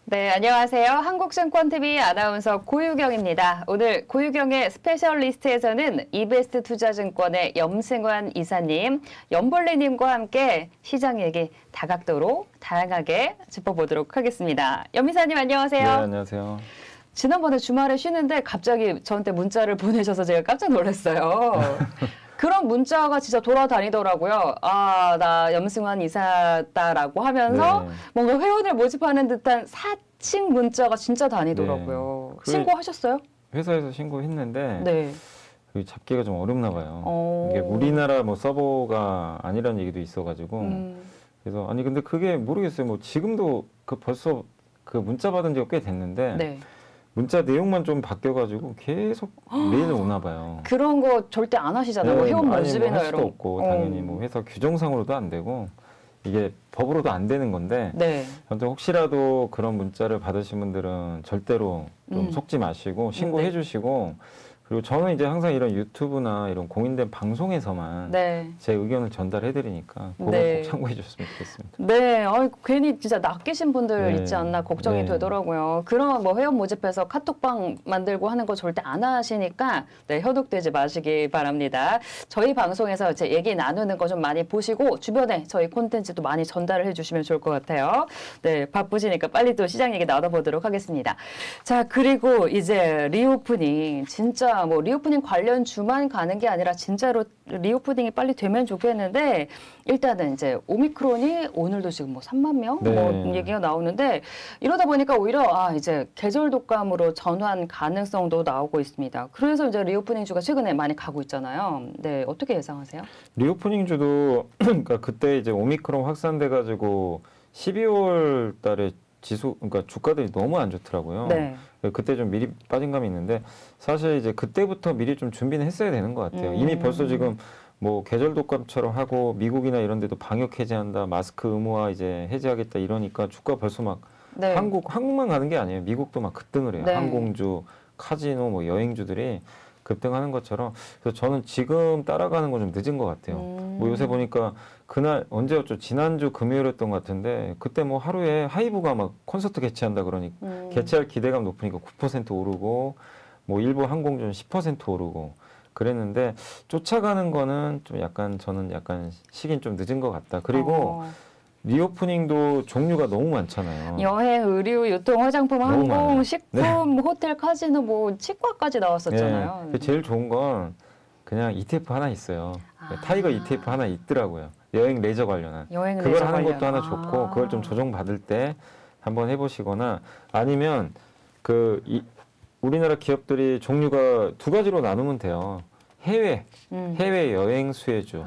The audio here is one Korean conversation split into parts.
네, 안녕하세요. 한국증권TV 아나운서 고유경입니다. 오늘 고유경의 스페셜리스트에서는 이베스트 투자증권의 염승환 이사님, 염벌레님과 함께 시장 얘기 다각도로 다양하게 짚어보도록 하겠습니다. 염 이사님 안녕하세요. 네, 안녕하세요. 지난번에 주말에 쉬는데 갑자기 저한테 문자를 보내셔서 제가 깜짝 놀랐어요. 그런 문자가 진짜 돌아다니더라고요. 아, 나 염승환 이사다라고 하면서 네. 뭔가 회원을 모집하는 듯한 사칭 문자가 진짜 다니더라고요. 네. 신고하셨어요? 회사에서 신고했는데 네. 그 잡기가 좀 어렵나 봐요. 어. 이게 우리나라 뭐 서버가 아니라는 얘기도 있어가지고 그래서 아니 근데 그게 모르겠어요. 뭐 지금도 그 벌써 그 문자 받은 지가 꽤 됐는데 네. 문자 내용만 좀 바뀌어가지고 계속 메일 오나 봐요. 그런 거 절대 안 하시잖아요. 뭐 회원 모집이나 할 수도 이런 없고 당연히 뭐 회사 규정상으로도 안 되고 이게 법으로도 안 되는 건데 네. 아무튼 혹시라도 그런 문자를 받으신 분들은 절대로 좀 속지 마시고 신고해 네. 주시고 그리고 저는 이제 항상 이런 유튜브나 이런 공인된 방송에서만 네. 제 의견을 전달해 드리니까 그거 네. 꼭 참고해 주셨으면 좋겠습니다. 네, 괜히 진짜 낚이신 분들 네. 있지 않나 걱정이 네. 되더라고요. 그런 뭐 회원 모집해서 카톡방 만들고 하는 거 절대 안 하시니까 네, 현혹되지 마시기 바랍니다. 저희 방송에서 이제 얘기 나누는 거 좀 많이 보시고 주변에 저희 콘텐츠도 많이 전달을 해주시면 좋을 것 같아요. 네, 바쁘시니까 빨리 또 시장 얘기 나눠보도록 하겠습니다. 자, 그리고 이제 리오프닝 진짜 뭐 리오프닝 관련 주만 가는 게 아니라 진짜로 리오프닝이 빨리 되면 좋겠는데 일단은 이제 오미크론이 오늘도 지금 뭐 3만 명 네. 뭐 얘기가 나오는데 이러다 보니까 오히려 이제 계절 독감으로 전환 가능성도 나오고 있습니다. 그래서 이제 리오프닝 주가 최근에 많이 가고 있잖아요. 네, 어떻게 예상하세요? 리오프닝 주도 그러니까 그때 이제 오미크론 확산돼 가지고 12월 달에 그러니까 주가들이 너무 안 좋더라고요. 네. 그때 좀 미리 빠진 감이 있는데 사실 이제 그때부터 미리 좀 준비는 했어야 되는 것 같아요. 이미 벌써 지금 뭐 계절 독감처럼 하고 미국이나 이런 데도 방역 해제한다, 마스크 의무화 이제 해제하겠다 이러니까 주가 벌써 막 네. 한국만 가는 게 아니에요. 미국도 막 급등을 해요. 네. 항공주, 카지노, 뭐 여행주들이 급등하는 것처럼 그래서 저는 지금 따라가는 건 좀 늦은 것 같아요. 뭐 요새 보니까 그날 언제였죠? 지난주 금요일이었던 것 같은데 그때 뭐 하루에 하이브가 막 콘서트 개최한다 그러니까 개최할 기대감 높으니까 9% 오르고 뭐 일부 항공주는 10% 오르고 그랬는데 쫓아가는 거는 좀 약간 저는 약간 시긴 좀 늦은 것 같다. 그리고 리오프닝도 종류가 너무 많잖아요. 여행, 의류, 유통, 화장품, 너무 항공, 많아요. 식품, 호텔, 카지노, 뭐 치과까지 나왔었잖아요. 네. 제일 좋은 건 그냥 ETF 하나 있어요. 타이거 ETF 하나 있더라고요. 여행 레저 관련한. 여행 그걸 레저 하는 관련. 것도 하나 좋고 그걸 좀 조정받을 때 한번 해보시거나 아니면 우리나라 기업들이 종류가 두 가지로 나누면 돼요. 해외 여행 수혜주,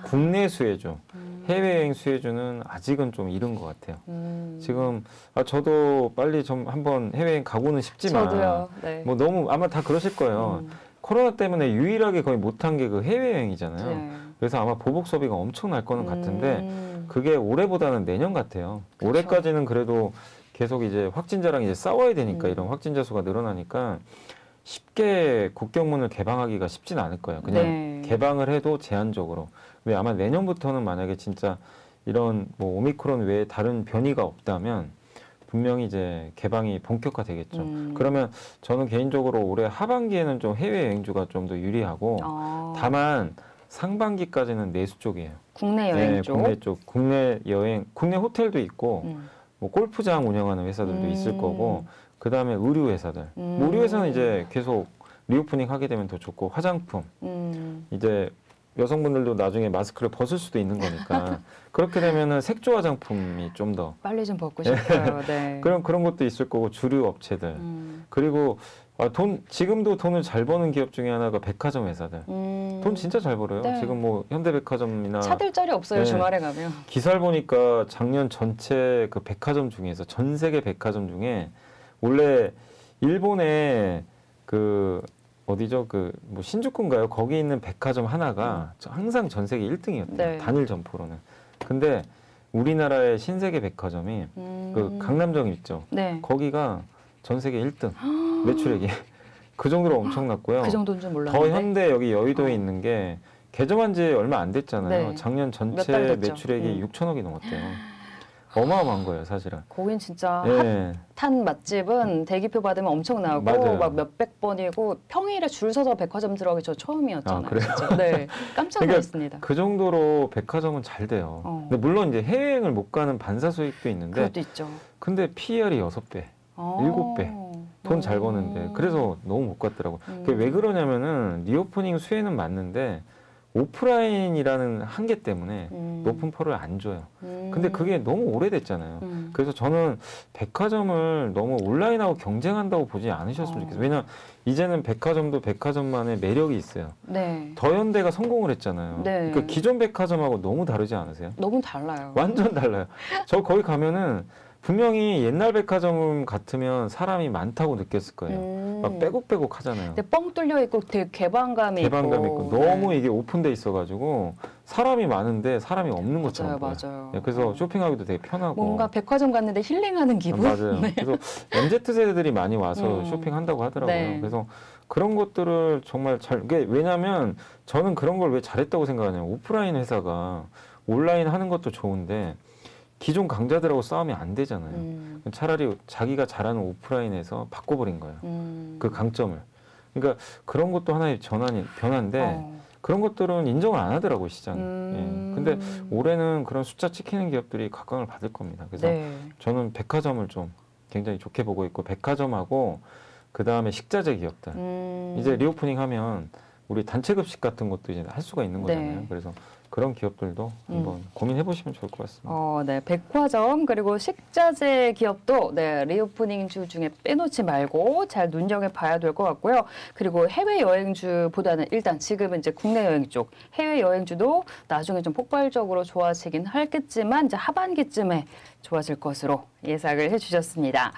국내 수혜주. 해외여행 수혜주는 아직은 좀 이른 것 같아요. 지금 저도 빨리 좀 한번 해외여행 가고는 싶지만 저도요. 네. 뭐 너무 아마 다 그러실 거예요. 코로나 때문에 유일하게 거의 못한 게 그 해외여행이잖아요. 네. 그래서 아마 보복 소비가 엄청날 거는 같은데 그게 올해보다는 내년 같아요. 그쵸. 올해까지는 그래도 계속 이제 확진자랑 이제 싸워야 되니까 이런 확진자 수가 늘어나니까 쉽게 국경문을 개방하기가 쉽진 않을 거예요. 그냥 네. 개방을 해도 제한적으로. 근데 아마 내년부터는 만약에 진짜 이런 뭐 오미크론 외에 다른 변이가 없다면 분명히 이제 개방이 본격화되겠죠. 그러면 저는 개인적으로 올해 하반기에는 좀 해외 여행주가 좀 더 유리하고 다만 상반기까지는 내수 쪽이에요. 국내 여행 쪽. 국내 쪽, 국내 여행, 국내 호텔도 있고 뭐 골프장 운영하는 회사들도 있을 거고 그 다음에 의류 회사들. 뭐 의류 회사는 이제 계속 리오프닝 하게 되면 더 좋고 화장품. 이제 여성분들도 나중에 마스크를 벗을 수도 있는 거니까 그렇게 되면은 색조 화장품이 좀 더 빨리 좀 벗고 싶어요. 네. 그런 것도 있을 거고 주류 업체들 그리고 지금도 돈을 잘 버는 기업 중에 하나가 백화점 회사들 돈 진짜 잘 벌어요. 네. 지금 뭐 현대백화점이나 찾을 자리 없어요. 네. 주말에 가면. 기사를 보니까 작년 전체 그 백화점 중에서 전 세계 백화점 중에 원래 일본의 그 어디죠? 뭐 신주쿠인가요? 거기 있는 백화점 하나가 항상 전 세계 1등이었대요. 네. 단일 점포로는. 근데 우리나라의 신세계 백화점이 그 강남점 있죠? 네. 거기가 전 세계 1등 매출액이 그 정도로 엄청났고요. 그 정도는 좀 몰랐는데. 더 현대 여기 여의도에 있는 게 개점한 지 얼마 안 됐잖아요. 네. 작년 몇달 전체 됐죠. 매출액이 6천억이 넘었대요. 어마어마한 거예요, 사실은. 거긴 진짜 예. 핫한 맛집은 대기표 받으면 엄청나고 맞아요. 막 몇백 번이고 평일에 줄 서서 백화점 들어가기 저 처음이었잖아요. 아, 그래요? 진짜. 네, 깜짝 그러니까 놀랐습니다. 그 정도로 백화점은 잘 돼요. 근데 물론 이제 해외여행을 못 가는 반사 수익도 있는데, 그것도 있죠. 근데 PER이 6배, 7배. 돈 잘 버는데 그래서 너무 못 갔더라고요. 그게 왜 그러냐면은 리오프닝 수혜는 맞는데 오프라인이라는 한계 때문에 높은 펄을 안 줘요. 근데 그게 너무 오래됐잖아요. 그래서 저는 백화점을 너무 온라인하고 경쟁한다고 보지 않으셨으면 좋겠어요. 왜냐면 이제는 백화점도 백화점만의 매력이 있어요. 네. 더현대가 성공을 했잖아요. 네. 그러니까 기존 백화점하고 너무 다르지 않으세요? 너무 달라요. 완전 달라요. 저 거기 가면은 분명히 옛날 백화점 같으면 사람이 많다고 느꼈을 거예요. 막 빼곡빼곡 하잖아요. 근데 뻥 뚫려 있고 되게 개방감이 있고 너무 이게 오픈돼 있어가지고 사람이 많은데 사람이 없는 것처럼 보여요. 맞아요. 네, 그래서 쇼핑하기도 되게 편하고 뭔가 백화점 갔는데 힐링하는 기분? 맞아요. 네. 그래서 MZ 세대들이 많이 와서 쇼핑한다고 하더라고요. 네. 그래서 그런 것들을 정말 왜냐하면 저는 그런 걸 왜 잘했다고 생각하냐면 오프라인 회사가 온라인 하는 것도 좋은데 기존 강자들하고 싸우면 안 되잖아요. 차라리 자기가 잘하는 오프라인에서 바꿔버린 거예요. 그 강점을. 그러니까 그런 것도 하나의 변화인데 그런 것들은 인정을 안 하더라고요, 시장이. 예. 근데 올해는 그런 숫자 찍히는 기업들이 각광을 받을 겁니다. 그래서 네. 저는 백화점을 좀 굉장히 좋게 보고 있고 백화점하고 그 다음에 식자재 기업들. 이제 리오프닝 하면 우리 단체 급식 같은 것도 이제 할 수가 있는 거잖아요. 네. 그래서 그런 기업들도 한번 고민해 보시면 좋을 것 같습니다. 네, 백화점 그리고 식자재 기업도 네, 리오프닝주 중에 빼놓지 말고 잘 눈여겨봐야 될 것 같고요. 그리고 해외 여행주보다는 일단 지금은 이제 국내 여행 쪽, 해외 여행주도 나중에 좀 폭발적으로 좋아지긴 하겠지만 이제 하반기쯤에 좋아질 것으로 예상을 해주셨습니다.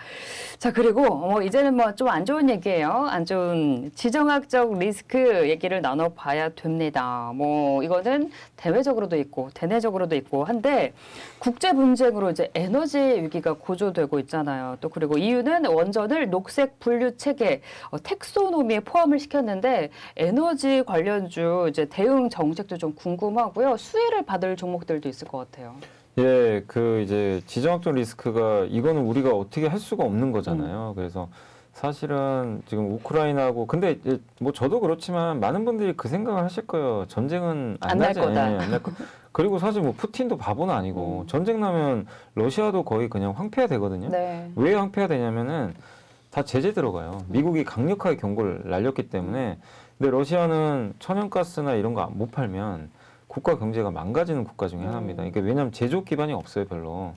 자, 그리고 이제는 뭐 좀 안 좋은 얘기예요. 안 좋은 지정학적 리스크 얘기를 나눠봐야 됩니다. 뭐 이거는 대외적으로도 있고 대내적으로도 있고 한데 국제 분쟁으로 이제 에너지 위기가 고조되고 있잖아요. 또 그리고 EU는 원전을 녹색 분류 체계 텍소노미에 포함을 시켰는데 에너지 관련주 이제 대응 정책도 좀 궁금하고요. 수혜를 받을 종목들도 있을 것 같아요. 예, 그 이제 지정학적 리스크가 이거는 우리가 어떻게 할 수가 없는 거잖아요. 그래서 사실은 지금 우크라이나하고 근데 뭐 저도 그렇지만 많은 분들이 그 생각을 하실 거예요. 전쟁은 안 날 거다. 안 날 거. 그리고 사실 뭐 푸틴도 바보는 아니고 전쟁 나면 러시아도 거의 그냥 황폐화 되거든요. 네. 왜 황폐화 되냐면은 다 제재 들어가요. 미국이 강력하게 경고를 날렸기 때문에. 근데 러시아는 천연가스나 이런 거 못 팔면 국가 경제가 망가지는 국가 중에 하나입니다. 그러니까 왜냐하면 제조업 기반이 없어요, 별로.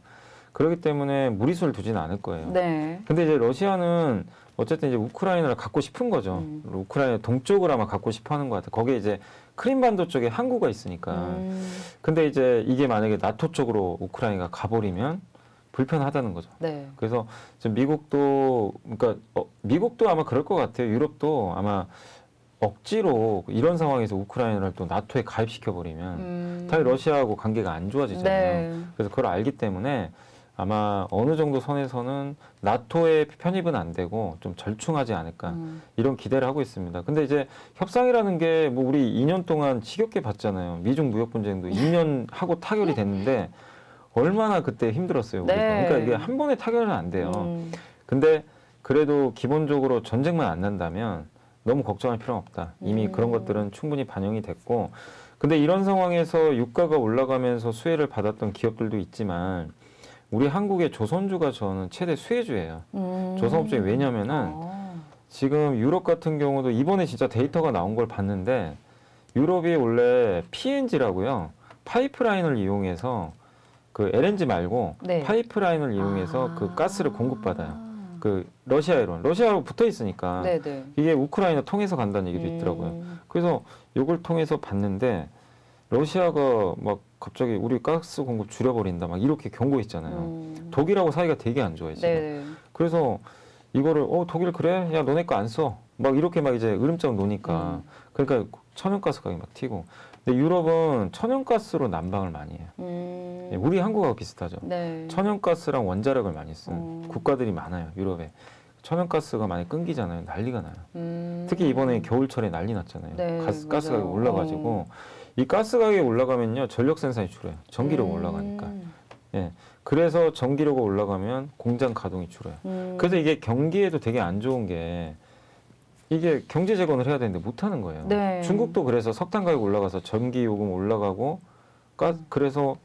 그렇기 때문에 무리수를 두지는 않을 거예요. 네. 근데 이제 러시아는 어쨌든 이제 우크라이나를 갖고 싶은 거죠. 우크라이나 동쪽을 아마 갖고 싶어 하는 것 같아요. 거기에 이제 크림반도 쪽에 항구가 있으니까. 근데 이제 이게 만약에 나토 쪽으로 우크라이나가 가버리면 불편하다는 거죠. 네. 그래서 지금 미국도, 그러니까 미국도 아마 그럴 것 같아요. 유럽도 아마 억지로 이런 상황에서 우크라이나를 또 나토에 가입시켜버리면 당연히 러시아하고 관계가 안 좋아지잖아요. 네. 그래서 그걸 알기 때문에 아마 어느 정도 선에서는 나토에 편입은 안 되고 좀 절충하지 않을까 이런 기대를 하고 있습니다. 근데 이제 협상이라는 게 뭐 우리 2년 동안 지겹게 봤잖아요. 미중 무역 분쟁도 2년 하고 타결이 됐는데 얼마나 그때 힘들었어요. 우리가. 네. 그러니까 이게 한 번에 타결은 안 돼요. 근데 그래도 기본적으로 전쟁만 안 난다면 너무 걱정할 필요는 없다. 이미 그런 것들은 충분히 반영이 됐고 근데 이런 상황에서 유가가 올라가면서 수혜를 받았던 기업들도 있지만 우리 한국의 조선주가 저는 최대 수혜주예요. 조선업종이 왜냐면은 지금 유럽 같은 경우도 이번에 진짜 데이터가 나온 걸 봤는데 유럽이 원래 PNG라고요. 파이프라인을 이용해서 그 LNG 말고 네. 파이프라인을 이용해서 그 가스를 공급받아요. 그 러시아로 붙어 있으니까 네네. 이게 우크라이나 통해서 간다는 얘기도 있더라고요. 그래서 이걸 통해서 봤는데 러시아가 막 갑자기 우리 가스 공급 줄여버린다 막 이렇게 경고했잖아요. 독일하고 사이가 되게 안 좋아요 지금. 네. 그래서 이거를 독일 그래? 야 너네 거 안 써. 막 이렇게 막 이제 으름장 놓으니까 그러니까 천연가스 가격이 막 튀고. 근데 유럽은 천연가스로 난방을 많이 해요. 우리 한국하고 비슷하죠. 네. 천연가스랑 원자력을 많이 쓰는 국가들이 많아요. 유럽에. 천연가스가 많이 끊기잖아요. 난리가 나요. 특히 이번에 겨울철에 난리 났잖아요. 네, 가스 가격이 맞아요. 올라가지고 이 가스 가격이 올라가면요 전력 생산이 줄어요. 전기료가 올라가니까. 예. 그래서 전기료가 올라가면 공장 가동이 줄어요. 그래서 이게 경기에도 되게 안 좋은 게 이게 경제 재건을 해야 되는데 못 하는 거예요. 네. 중국도 그래서 석탄 가격 올라가서 전기 요금 올라가고 그래서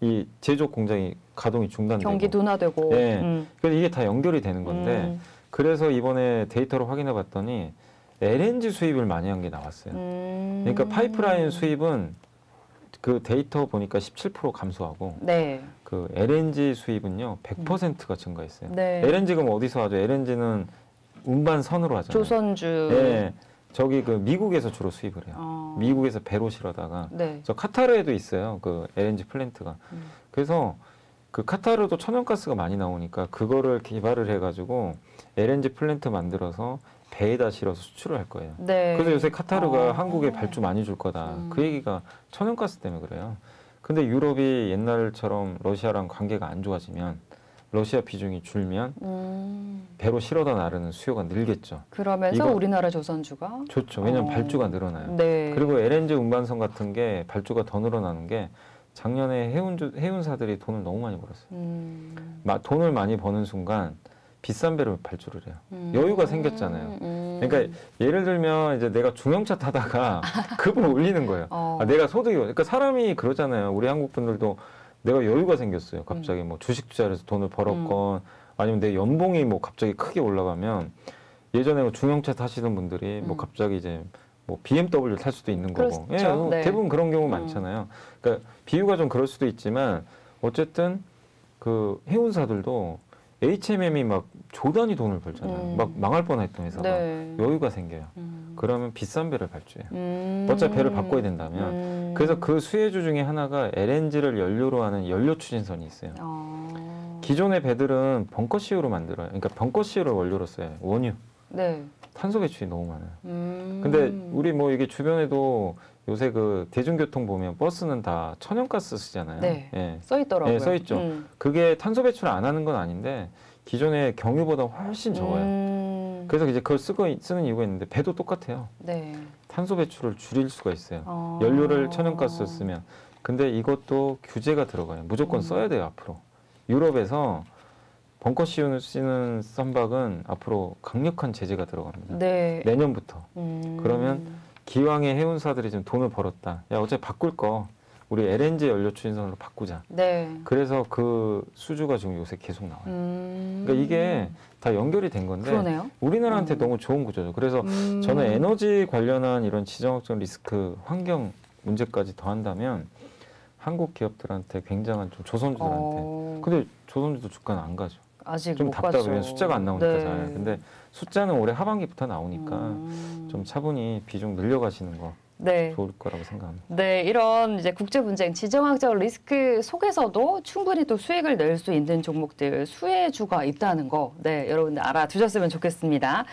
이 제조업 공장이 가동이 중단되고 경기 둔화되고. 예. 그래서 이게 다 연결이 되는 건데 그래서 이번에 데이터를 확인해 봤더니 LNG 수입을 많이 한 게 나왔어요. 그러니까 파이프라인 수입은 그 데이터 보니까 17% 감소하고 네. 그 LNG 수입은요 100%가 증가했어요. 네. LNG가 뭐 어디서 하죠? LNG는 운반선으로 하잖아요. 조선주. 네, 저기 그 미국에서 주로 수입을 해요. 미국에서 배로 실어다가 네. 저 카타르에도 있어요. 그 LNG 플랜트가. 그래서 그 카타르도 천연가스가 많이 나오니까 그거를 개발을 해가지고 LNG 플랜트 만들어서 배에다 실어서 수출을 할 거예요. 네. 그래서 요새 카타르가 한국에 발주 많이 줄 거다. 그 얘기가 천연가스 때문에 그래요. 근데 유럽이 옛날처럼 러시아랑 관계가 안 좋아지면 러시아 비중이 줄면 배로 실어다 나르는 수요가 늘겠죠. 그러면서 이거 우리나라 조선주가 좋죠. 왜냐하면 발주가 늘어나요. 네. 그리고 LNG 운반선 같은 게 발주가 더 늘어나는 게 작년에 해운사들이 돈을 너무 많이 벌었어요. 돈을 많이 버는 순간 비싼 배를 발주를 해요. 여유가 생겼잖아요. 그러니까 예를 들면 이제 내가 중형차 타다가 급을 올리는 거예요. 내가 소득이 그러니까 사람이 그러잖아요. 우리 한국 분들도 내가 여유가 생겼어요. 갑자기 뭐 주식 투자를 해서 돈을 벌었건 아니면 내 연봉이 뭐 갑자기 크게 올라가면 예전에 뭐 중형차 타시던 분들이 뭐 갑자기 이제 뭐 BMW 탈 수도 있는 거고. 그렇죠. 예, 네. 대부분 그런 경우 많잖아요. 그러니까 비유가 좀 그럴 수도 있지만 어쨌든 그 해운사들도 HMM이 막 조단위 돈을 벌잖아요. 막 망할 뻔했던 회사가 네. 여유가 생겨요. 그러면 비싼 배를 발주해요. 어차피 배를 바꿔야 된다면. 그래서 그 수혜주 중에 하나가 LNG를 연료로 하는 연료 추진선이 있어요. 기존의 배들은 벙커CO로 만들어요. 그러니까 벙커CO를 원료로 써요. 원유. 네. 탄소 배출이 너무 많아요. 근데 우리 뭐 이게 주변에도 요새 그 대중교통 보면 버스는 다 천연가스 쓰잖아요. 네. 예. 써 있더라고요. 예, 써 있죠. 그게 탄소 배출 안 하는 건 아닌데 기존의 경유보다 훨씬 적어요. 그래서 이제 그걸 쓰는 이유가 있는데 배도 똑같아요. 네. 탄소 배출을 줄일 수가 있어요. 연료를 천연가스 쓰면. 근데 이것도 규제가 들어가요. 무조건 써야 돼요, 앞으로. 유럽에서 벙커CO를 쓰는 선박은 앞으로 강력한 제재가 들어갑니다. 네. 내년부터. 그러면 기왕에 해운사들이 좀 돈을 벌었다. 야, 어차피 바꿀 거 우리 LNG 연료 추진선으로 바꾸자. 네. 그래서 그 수주가 지금 요새 계속 나와요. 그러니까 이게 다 연결이 된 건데 그러네요. 우리나라한테 너무 좋은 구조죠. 그래서 저는 에너지 관련한 이런 지정학적 리스크 환경 문제까지 더한다면 한국 기업들한테 굉장한 좀 조선주들한테. 근데 조선주도 주가는 안 가죠. 아직 좀 못 답답해요. 가죠. 숫자가 안 나오니까 네. 잘. 근데 숫자는 올해 하반기부터 나오니까 좀 차분히 비중 늘려가시는 거 네. 좋을 거라고 생각합니다. 네, 이런 이제 국제 분쟁, 지정학적 리스크 속에서도 충분히 또 수익을 낼 수 있는 종목들, 수혜주가 있다는 거, 네, 여러분들 알아두셨으면 좋겠습니다.